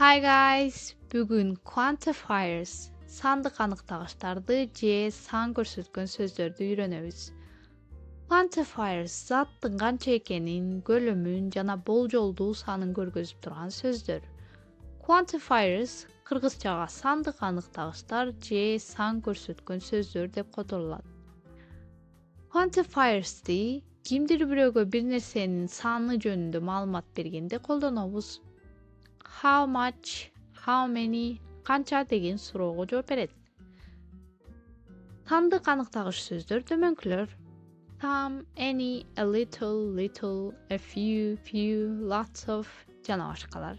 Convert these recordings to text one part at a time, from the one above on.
Hi guys, бүгүн quantifiers сандык аныктагычтарды же сан көрсөткөн сөздөрдү үйрөнөбүз. Quantifiers заттын канча экенин, көлөмүн жана болжолдуу санын көргөзүп турган сөздөр. Quantifiers кыргызчага сандык аныктагычтар же сан көрсөткөн сөздөр деп которулат. Quantifiers'ти кимдир бирөөгө бир нерсенин саны жөнүндө маалымат бергенде колдонобуз. How much, how many, канча деген суроого жооп берет. Сандык аныктагыч сөздөр төмөнкүлөр. Some, any, a little, a few, lots of жана башкалар.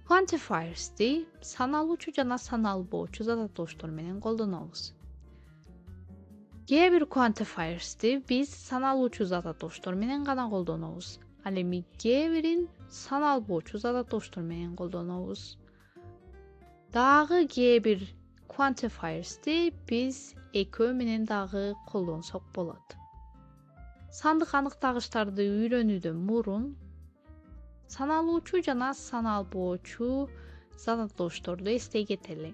Quantifiers'ти саналуучу жана саналбоочу зататооштор менен колдонобуз. Кээ бир quantifiers'ти биз саналуучу зататооштор менен гана колдонобуз. Ал эми кээ бирин саналбоочу зататооштор менен колдонобуз. Дагы кээ бир quantifiers'ти биз экөө менен дагы колдонсок болот. Сандык аныктагычтарды үйрөнүүдөн мурун саналуучу жана саналбоочу зататоошторду эстей кетели.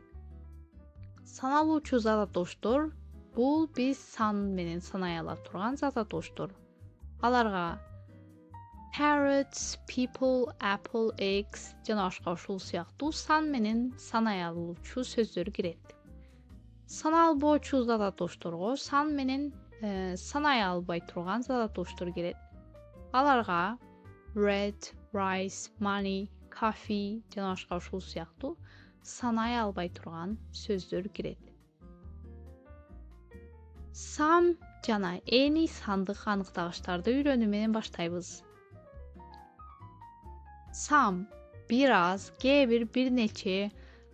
Саналуучу зататооштор бул биз сан менен санай ала турган зататооштор. Аларга carrots, people, apple, eggs жана башка ушул сыяктуу сан менен санай алуучу сөздөр кирет. Саналбоочу зататоошторго сан менен санай албай турган зататооштор кирет. Аларга bread, rice, money, coffee жана башка ушул сыяктуу санай албай турган сөздөр кирет. Some жана any сандык аныктагычтарды үйрөнүү менен баштайбыз. Some бир аз, кээ бир бир нече,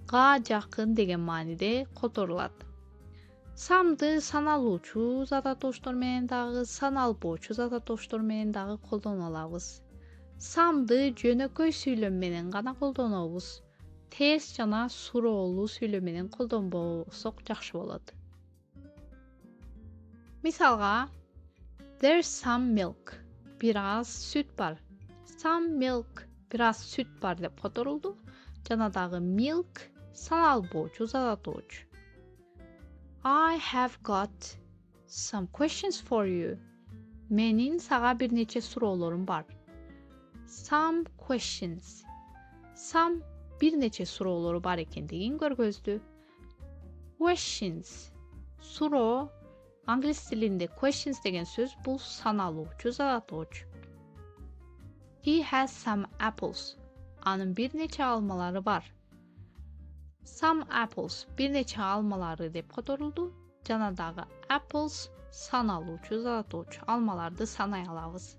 га жакын деген мааниде которулат. Some'ды саналуучу зататооштор менен дагы, саналбоочу зататооштор менен дагы колдоно алабыз. Some'ды жөнөкөй сүйлөм менен гана колдонобуз. Терс жана суроолуу сүйлөм менен колдонбосок жакшы болот. Мисалга, there's some milk. Бир аз сүт бар. Some milk. Бир аз сүт бар деп которулду. Жана дагы milk саналбоочу зататоочу. I have got some questions for you. Менин сага бир нече суроолорум бар. Some questions. Some бир нече суроолору бар экендигин көргөздү. Questions. Суроо. Англис тилинде questions деген сөз бул саналуучу зататоочу. He has some apples. Анын бир нече алмалары бар. Some apples бир нече алмалары деп которулду. Жана дагы apples саналуучу зататоочу. Алмаларды санай алабыз.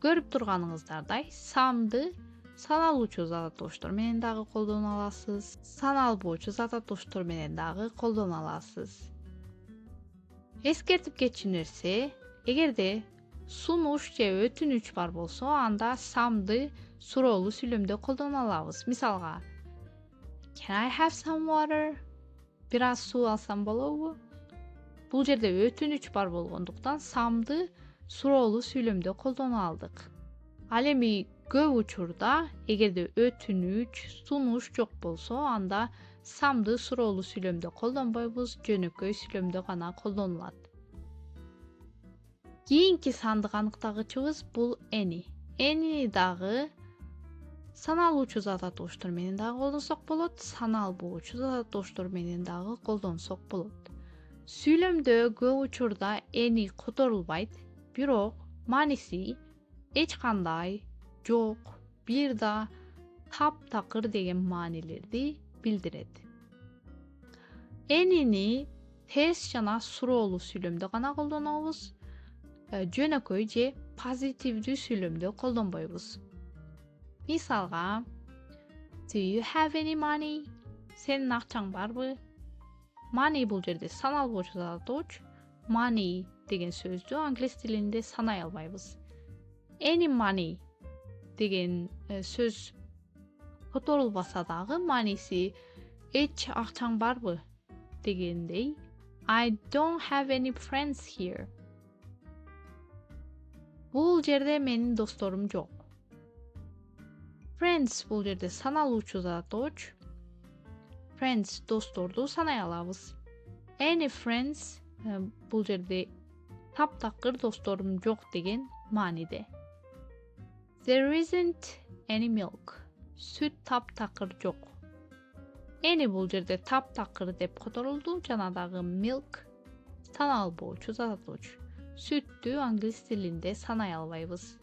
Көрүп турганыңыздардай, some'ды саналуучу зататооштор менен дагы колдоно аласыз. Саналбоочу зататооштор менен дагы колдоно аласыз. Эскертип кетчү нерсе, эгерде сунуш же өтүнүч бар болсо, анда some'ды суроолуу сүйлөмдө колдоно алабыз. Мисалга, Can I have some water? Бир аз суу алсам болобу? Бул жерде өтүнүч бар болгондуктан some'ды суроолуу сүйлөмдө колдоно алдык. Ал эми көп учурда, эгерде өтүнүч, сунуш жок болсо, анда some'ды суроолуу сүйлөмдө колдонбойбуз, жөнөкөй сүйлөмдө гана колдонулат. Кийинки сандык аныктагычыбыз бул any. Any дагы саналуучу зататооштор менен дагы колдонсок болот, саналбоочу зататооштор менен дагы колдонсок болот. Сүйлөмдө көп учурда any которулбайт, бирок мааниси эч кандай, жок, бир да, таптакыр деген маанилерди билдирет. Any'ни терс жана суроолуу сүйлөмдө гана колдонобуз. Жөнөкөй же позитивдүү сүйлөмдө колдонбойбуз. Мисалга, Do you have any money? Сенин акчаң барбы? Money бул жерде саналбоочу зататооч. Money деген сөздү англис тилинде санай албайбыз. Any money деген сөз которулбаса дагы мааниси эч акчаң барбы дегендей. I don't have any friends here. Бул жерде менин досторум жок. Friends бул жерде саналуучу зат оч. Friends досторду санай алабыз. Any friends бул жерде таптакыр досторум жок деген мааниде. There isn't any milk. Süt таптакыр жок. Any бул жерде таптакыр деп которулду. Жанадагы milk саналбоочу зат оч. Сүттү англис тилинде санай албайбыз.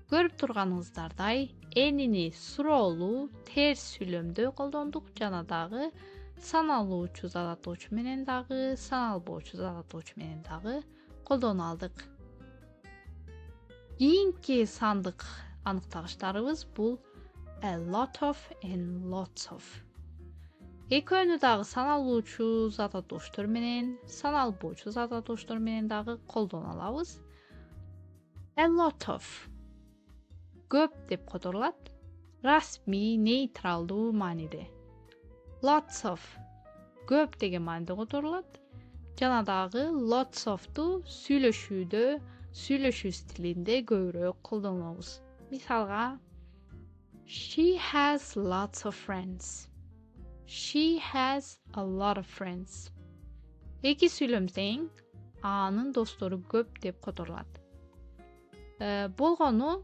Көрүп турганыңыздардай, энини суроолуу терс сүйлөмдө колдондук. Жанадагы саналуучу зат оч менен дагы, саналбоочу зат оч менен дагы колдоно алдык. Кийинки сандык аныктагычтарыбыз бул a lot of and lots of. Экөөнү дагы саналуучу зат атоштор менен, саналбоочу зат атоштор менен дагы колдоно алабыз. A lot of көп деп которулат. Расмий, нейтралдуу мааниде. Lots of көп деген мааниде которулат. Жана дагы lots of'ту сүйлөшүү стилинде көбүрөөк колдонобуз. Мисалга, she has lots of friends. She has a lot of friends. Эки сүйлөм тең, анын достору көп деп которулат. Болгону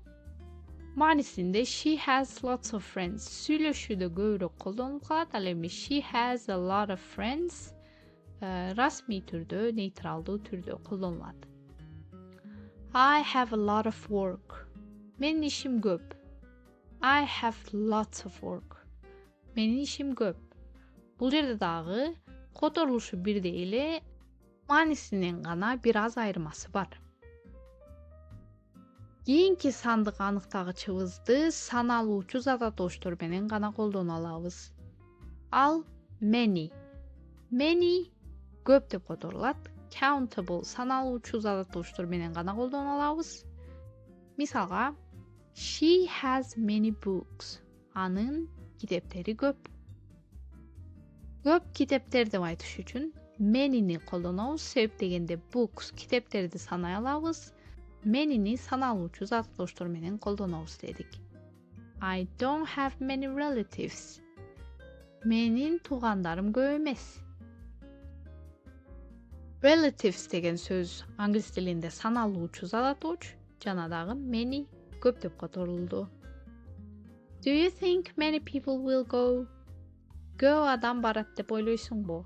маанисинде she has lots of friends сүйлөшүүдө көбүрөөк колдонулуп калат. Ал эми she has a lot of friends расмий түрдө, нейтралдуу түрдө колдонулат. I have a lot of work. Менин ишим көп. I have lots of work. Менин ишим көп. Бул жерде дагы которулушу бирдей эле, маанисинен гана бир аз айырмасы бар. Кийинки сандык аныктагычыбызды саналуучу зат атоштор менен гана колдоно алабыз. Ал many. Many көп деп которулат. Countable саналуучу зат атоштор менен гана колдоно алабыз. Мисалга, she has many books. Анын китептери көп. Көп китептер деп айтыш үчүн many'ни колдонобуз. Себеп дегенде books китептерди санай алабыз. Many'ни саналуучу зат атоштор менен колдонобуз дедик. I don't have many relatives. Менин туугандарым көп эмес. Relatives деген сөз англис тилинде саналуучу зат аточ. Жана дагы many көп деп которулду. Do you think many people will go? Көп адам барат деп ойлойсуңбу?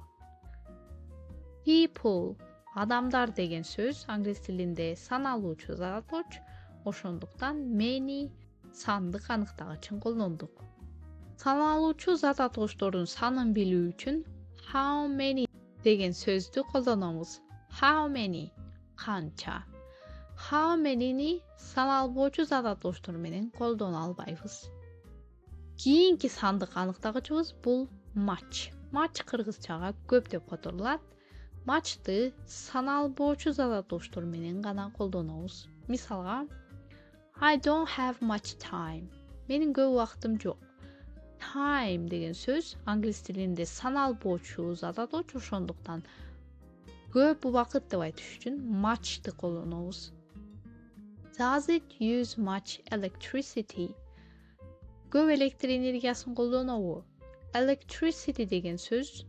People адамдар деген сөз англис тилинде саналуучу зат аточ. Ошондуктан many сандык аныктагычын колдондук. Саналуучу зат атоштордун санын билүү үчүн how many деген сөздү колдонобуз. How many канча. How many'ни саналбоочу зат атоштор менен колдоно албайбыз. Кийинки сандык аныктагычыбыз бул much. Much кыргызчага көп деп которулат. Much'ты саналбоочу зат атоштор менен гана колдонобуз. Мисалга, I don't have much time. Менин көп убактым жок. Time деген сөз англис тилинде саналбоочу зат аточ. Ошондуктан көп убакыт деп айтыш үчүн much'ты колдонобуз. Does it use much electricity? Көп электр энергиясын колдонобу? Electricity деген сөз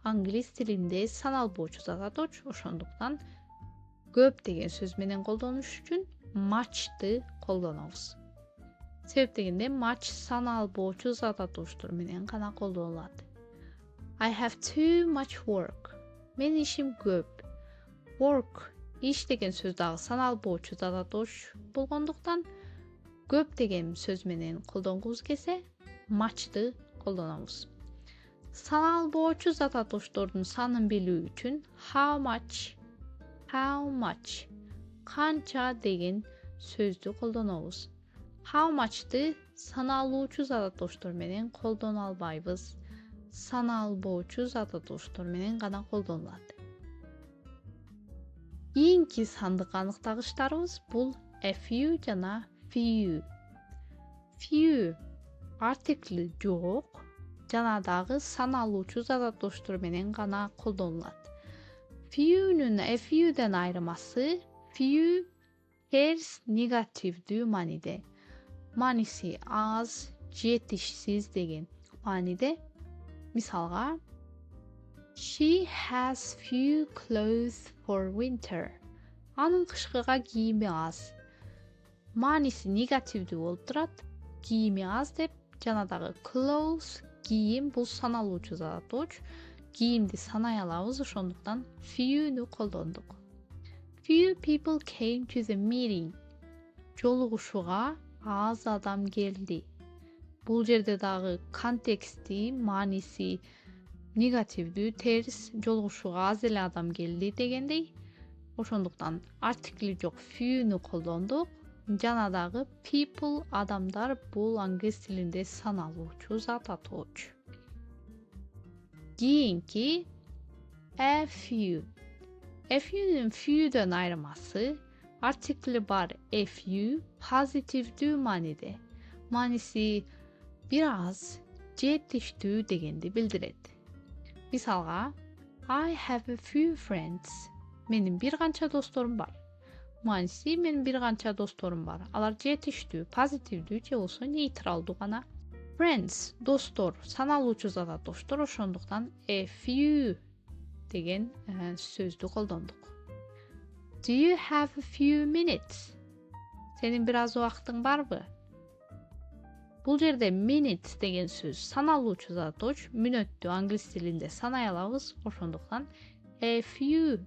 англис тилинде саналбоочу зат аточ. Ошондуктан көп деген сөз менен колдонуш үчүн much'ты колдонобуз. Себеп дегенде much саналбоочу зат атоштор менен гана колдонулат. I have too much work. Менин ишим көп. Work иш деген сөз дагы саналбоочу зат атош болгондуктан көп деген сөз менен колдонгубуз келсе much'ты колдонобуз. Саналбоочу зат атоштордун санын билүү үчүн how much канча деген сөздү колдонобуз. How much'ты саналуучу зат атоштор менен колдоно албайбыз. Саналбоочу зат атоштор менен гана колдонулат. Кийинки сандык аныктагычтарыбыз бул a few жана few. Few артикли жок жана дагы саналуучу зат атоштор менен гана колдонулат. Few'нун a few'ден айырмасы few терс негативдүү мааниде. Maanisi az, жетишсиз деген мааниде. Мисалга, she has few clothes for winter. Анын кышкыга кийими аз. Мааниси негативдүү болуп турат. Кийими аз деп жанадагы clothes кийим бул саналуучу затооч. Кийимди санай алабыз, ошондуктан few'нү колдондук. Few people came to the meeting. Жолугушууга аз адам келди. Бул жерде дагы контексти, мааниси негативдүү, терс, жолугушууга аз эле адам келди дегендей. Ошондуктан артикли жок few'нү колдондук. Жана дагы people, адамдар бул англис тилинде саналуучу зат атоочу. Кийинки a few. A few'нун few'дөн айырмасы, артикли бар a few позитивдүү мааниде. Мааниси бир аз, жетиштүү дегенди билдирет. Мисалга, I have a few friends. Менин бир канча досторум бар. Мааниси менин бир канча досторум бар. Алар жетиштүү, позитивдүү же болбосо нейтралдуу гана. Friends, достор, саналуучу зат атоштор, ошондуктан a few деген сөздү колдондук. Do you have a few minutes? Сенин бир аз убактың барбы? Бул жерде minutes деген сөз саналуучу затооч, мүнөттү англис тилинде санай алабыз, ошондуктан a few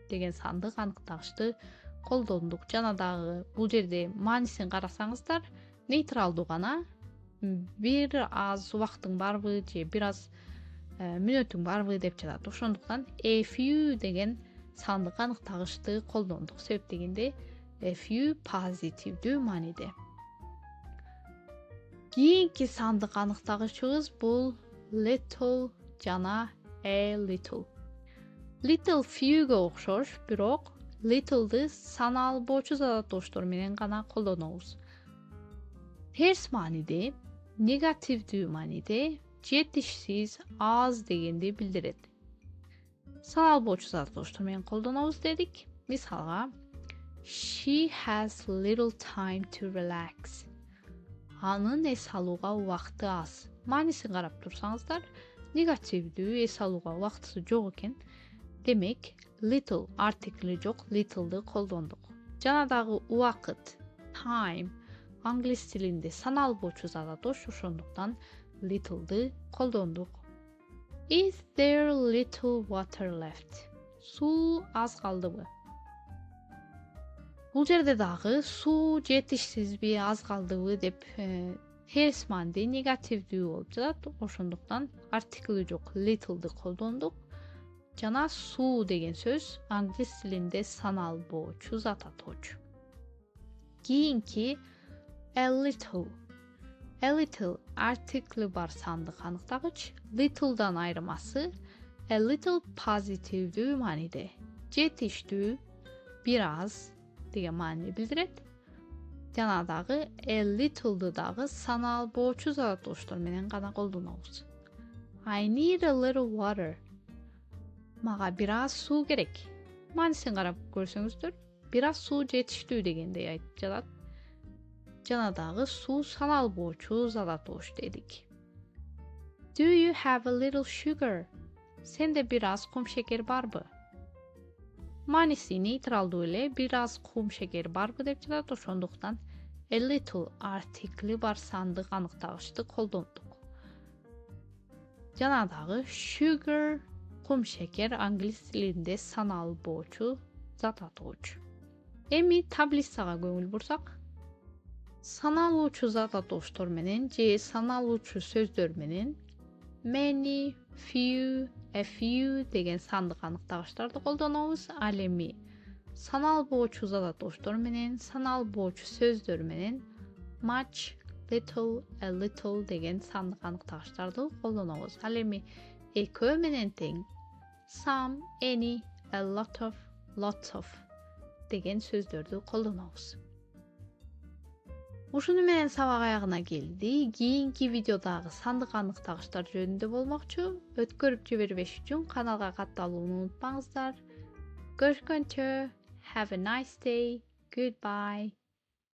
деген сандык аныктагычты колдондук. Жана дагы бул жерде маанисин карасаңыздар, нейтралдуу гана, бир аз убактың барбы же бир аз мүнөтүң барбы деп жатат. Ошондуктан a few деген сандык аныктагычты колдондук. Себеп дегенде a few позитивдүү мааниде. Кийинки сандык аныктагычыбыз бул little жана a little. Little few'ге окшош, бирок little'ды саналбоочу затооштор менен гана колдонобуз. Терс мааниде, негативдүү мааниде, жетишсиз, аз дегенди билдирет. Саналбоочу затооштор менен колдонобуз дедик. Мисалга, she has little time to relax. Анын эс алууга убакты аз. Маанисин карап турсаңыздар, негативдүү, эс алууга убактысы жок экен. Демек, little артикли жок little'ды колдондук. Жана дагы убакыт, time, англис тилинде саналбоочу зат атош, ошондуктан little'ды колдондук. Is there little water left? Суу аз калдыбы? Бул жерде дагы суу жетишсизби, аз калдыбы деп терс мааниде негативдүү болуп жатат. Ошондуктан артикли жок little'ды колдондук. Жана суу деген сөз англис тилинде саналбоочу зат атоочу. Кийинки a little. A little артикли бар сандык аныктагыч. Little'дан айырмасы a little позитивдүү мааниде. Жетиштүү, бир аз деген маани билдирет. Жана дагы a little'ды дагы саналбоочу затооштор менен гана колдонобуз. I need a little water. Мага бир аз суу керек. Маанисин карап көрсөңүздөр, бир аз суу жетиштүү дегендей айтып жатат. Жана дагы суу саналбоочу зат атоош дедик. Do you have a little sugar? Сенде бир аз кум шекер барбы? Мааниси нейтралдуу эле, бир аз кум шекер барбы деп жатат. Ошондуктан a little артикли бар сандык аныктагычты колдондук. Жана дагы sugar, кум шекер англис тилинде саналбоочу зат атоочу. Эми таблицага көңүл бурсак, саналуучу зат атооштор менен же саналуучу сөздөр менен many, few, a few деген сандык аныктагычтарды колдонобуз. Ал эми саналбоочу зат атооштор менен, саналбоочу сөздөр менен much, little, a little деген сандык аныктагычтарды колдонобуз. Ал эми экөө менен тең some, any, a lot of, lots of деген сөздөрдү колдонобуз. Ушуну менен сабак аягына келди. Кийинки видеодагы сандык аныктагычтар жөнүндө болмокчу. Өткөрүп жибербеш үчүн каналга катталууну унутпаңыздар. Görüşкөнчө. Have a nice day. Goodbye.